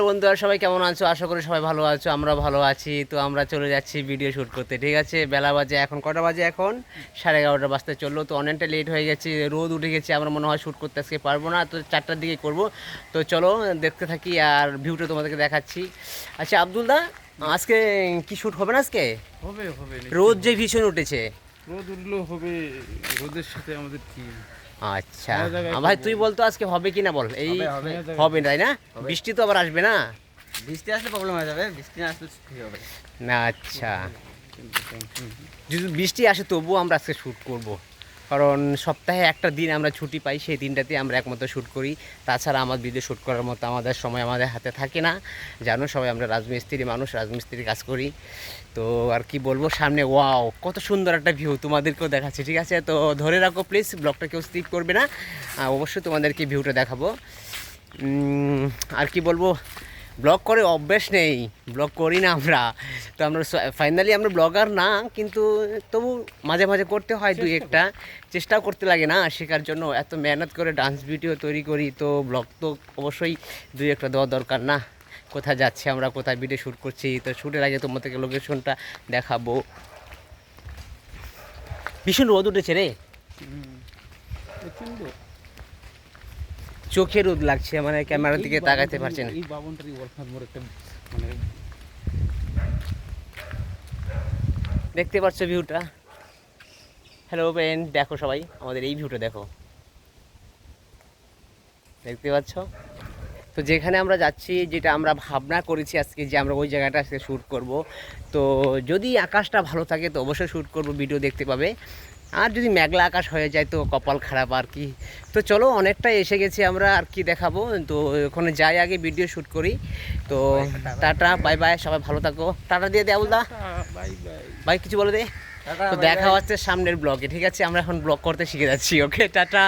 বন্ধুরা সবাই কেমন আছো? আশা করি সবাই ভালো আছো, আমরা ভালো আছি। তো আমরা চলে যাচ্ছি ভিডিও শ্যুট করতে, ঠিক আছে? বেলা বাজে এখন কটা বাজে? এখন 11:30 বাজতে চললো। তো অনেকটা লেট হয়ে গেছে, রোদ উঠে গেছে, আমরা মনে হয় শ্যুট করতে আজকে পারবো না, তো 4টার দিকে করব। তো চলো দেখতে থাকি আর ভিউটা তোমাদেরকে দেখাচ্ছি। আচ্ছা আব্দুল দা, আজকে কি শ্যুট হবে না আজকে? হবে হবে রোদ যে ভীষণ উঠেছে। রোদ উঠলেও হবে, রোদের সাথে আমাদের কি। আচ্ছা ভাই তুই বলতো আজকে হবে কি না বল। এই হবে তাই না? বৃষ্টি তো আবার আসবে না? বৃষ্টি আসলে প্রবলেম হয়ে যাবে, বৃষ্টি না আসলে ঠিক হবে না আচ্ছা, যদি বৃষ্টি আসে তবুও আমরা আজকে শ্যুট করব, কারণ সপ্তাহে একটা দিন আমরা ছুটি পাই, সেই দিনটাতে আমরা একমাত্র শ্যুট করি। তাছাড়া আমার ভিডিও শ্যুট করার মতো আমাদের সময় আমাদের হাতে থাকে না, জানো সবাই আমরা রাজমিস্ত্রি মানুষ, রাজমিস্ত্রি কাজ করি। তো আর কি বলবো, সামনে ওয়াও কত সুন্দর একটা ভিউ তোমাদেরকেও দেখাচ্ছি, ঠিক আছে? তো ধরে রাখো প্লিজ, ব্লগটা কেউ স্কিপ করবে না, অবশ্যই তোমাদেরকে ভিউটা দেখাবো। আর কি বলবো, ব্লগ করে অভ্যেস নেই, ব্লগ করি না আমরা, তো আমরা ফাইনালি আমরা ব্লগার না, কিন্তু তবু মাঝে মাঝে করতে হয় দুই একটা, চেষ্টাও করতে লাগে না শেখার জন্য। এত মেহনত করে ডান্স ভিডিও তৈরি করি, তো ব্লগ তো অবশ্যই দুই একটা দেওয়া দরকার না? কোথায় যাচ্ছি আমরা, কোথায় ভিডিও শ্যুট করছি, তো শ্যুটের আগে তোমাদেরকে লোকেশনটা দেখাবো। ভীষণ রোদ উঠেছে রে, চোখে রোদ লাগছে, মানে ক্যামেরার দিকে তাকাতে পারছে না। এই বাবনটারি ওয়ালফার মোর একটা মানে দেখতে পাচ্ছ ভিউটা? হ্যালো ফ্রেন্ড, দেখো সবাই আমাদের এই ভিউটা দেখো, দেখতে পাচ্ছ? তো যেখানে আমরা যাচ্ছি, যেটা আমরা ভাবনা করেছি আজকে যে আমরা ওই জায়গাটা আজকে শ্যুট করব, তো যদি আকাশটা ভালো থাকে তো অবশ্যই শ্যুট করব, ভিডিও দেখতে পাবে। আর যদি মেঘলা আকাশ হয়ে যায় তো কপাল খারাপ আর কি। তো চলো অনেকটা এসে গেছি আমরা, আর কি দেখাবো, তো ওখানে যাই আগে ভিডিও শ্যুট করি। তো টাটা বাই বাই, সবাই ভালো থাকো, টাটা দিয়ে দে আবুলদা। Bye bye. ভাই কিছু বলে দে। তো দেখা হচ্ছে সামনের ব্লগে, ঠিক আছে? আমরা এখন ব্লগ করতে শিখে যাচ্ছি, ওকে টাটা।